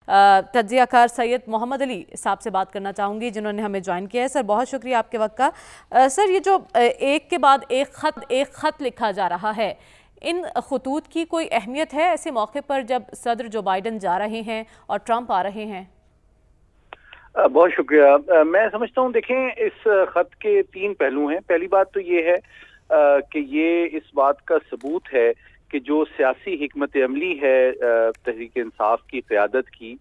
تجزیہ کار سید محمد علی صاحب سے بات کرنا چاہوں گی جنہوں نے ہمیں جوائن کیا ہے۔ سر بہت شکریہ آپ کے وقت کا۔ سر یہ جو ایک کے بعد ایک خط لکھا جا رہا ہے، ان خطوط کی کوئی اہمیت ہے ایسے موقع پر جب صدر جو بائیڈن جا رہے ہیں اور ٹرمپ آ رہے ہیں؟ بہت شکریہ۔ میں سمجھتا ہوں دیکھیں اس خط کے 3 پہلو ہیں۔ پہلی بات تو یہ ہے کہ یہ اس بات کا ثبوت ہے کہ جو سیاسی حکمت عملی ہے تحریک انصاف کی قیادت کی،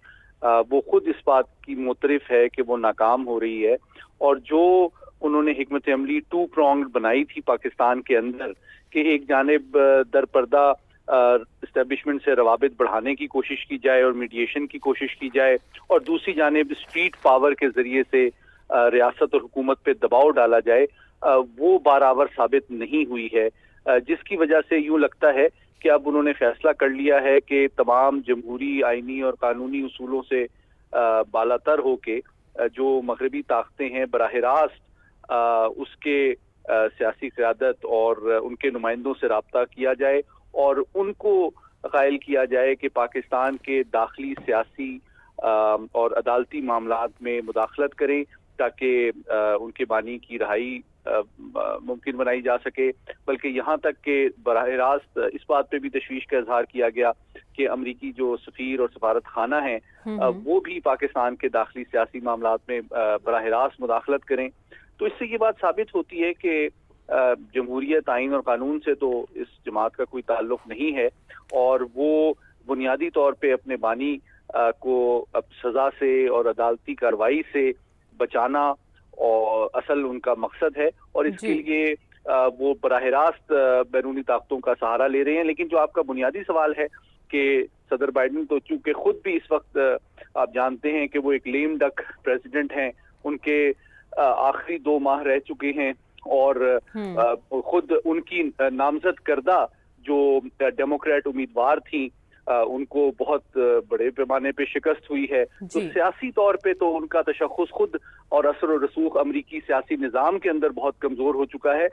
وہ خود اس بات کی معترف ہے کہ وہ ناکام ہو رہی ہے، اور جو انہوں نے حکمت عملی 2 پرونگڈ بنائی تھی پاکستان کے اندر کہ ایک جانب در پردہ اسٹیبلشمنٹ سے روابط بڑھانے کی کوشش کی جائے اور میڈیشن کی کوشش کی جائے، اور دوسری جانب اسٹریٹ پاور کے ذریعے سے ریاست اور حکومت پہ دباؤ ڈالا جائے، وہ بارآور ثابت نہیں ہوئی ہے، جس کی وجہ سے یوں لگتا ہے کہ اب انہوں نے فیصلہ کر لیا ہے کہ تمام جمہوری، آئینی اور قانونی اصولوں سے بالاتر ہو کے جو مغربی طاقتیں ہیں براہ راست اس کے سیاسی قیادت اور ان کے نمائندوں سے رابطہ کیا جائے اور ان کو قائل کیا جائے کہ پاکستان کے داخلی سیاسی اور عدالتی معاملات میں مداخلت کریں تاکہ ان کے بانی کی رہائی ممکن بنائی جا سکے۔ بلکہ یہاں تک کہ براہ راست اس بات پہ بھی تشویش کا اظہار کیا گیا کہ امریکی جو سفیر اور سفارت خانہ ہیں وہ بھی پاکستان کے داخلی سیاسی معاملات میں براہ راست مداخلت کریں۔ تو اس سے یہ بات ثابت ہوتی ہے کہ جمہوریت، آئین اور قانون سے تو اس جماعت کا کوئی تعلق نہیں ہے، اور وہ بنیادی طور پہ اپنے بانی کو سزا سے اور عدالتی کارروائی سے بچانا اور اصل ان کا مقصد ہے، اور اس کے لیے وہ براہ راست بیرونی طاقتوں کا سہارا لے رہے ہیں۔ لیکن جو آپ کا بنیادی سوال ہے کہ صدر بائیڈن تو چونکہ خود بھی اس وقت آپ جانتے ہیں کہ وہ ایک لیم ڈک پریزیڈنٹ ہیں، ان کے آخری 2 ماہ رہ چکے ہیں، اور خود ان کی نامزد کردہ جو ڈیموکریٹ امیدوار تھیں ان کو بہت بڑے پیمانے پہ شکست ہوئی ہے۔ تو سیاسی طور پہ تو ان کا تشخص خود اور اثر و رسوخ امریکی سیاسی نظام کے اندر بہت کمزور ہو چکا ہے۔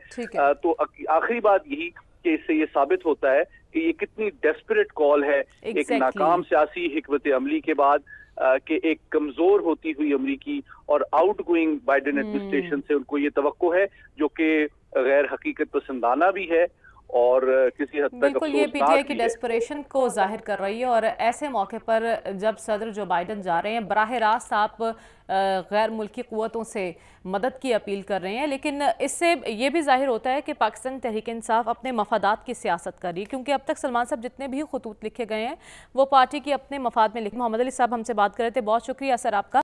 تو آخری بات یہی کہ اس سے یہ ثابت ہوتا ہے کہ یہ کتنی ڈیسپریٹ کال ہے ایک ناکام سیاسی حکمت عملی کے بعد کہ ایک کمزور ہوتی ہوئی امریکی اور آؤٹ گوئنگ بائیڈن ایڈمنسٹریشن سے ان کو یہ توقع ہے، جو کہ غیر حقیقت پسندانہ بھی ہے اور کسی حد تک بالکل یہ پی ٹی آئی کی ڈیسپریشن کو ظاہر کر رہی ہے۔ اور ایسے موقع پر جب صدر جو بائیڈن جا رہے ہیں، براہ راست آپ غیر ملکی قوتوں سے مدد کی اپیل کر رہے ہیں، لیکن اس سے یہ بھی ظاہر ہوتا ہے کہ پاکستان تحریک انصاف اپنے مفادات کی سیاست کر رہی ہے، کیونکہ اب تک سلمان صاحب جتنے بھی خطوط لکھے گئے ہیں وہ پارٹی کی اپنے مفاد میں لکھے۔ محمد علی صاحب ہم سے بات کر رہے تھے، بہت شکریہ سر آپ کا۔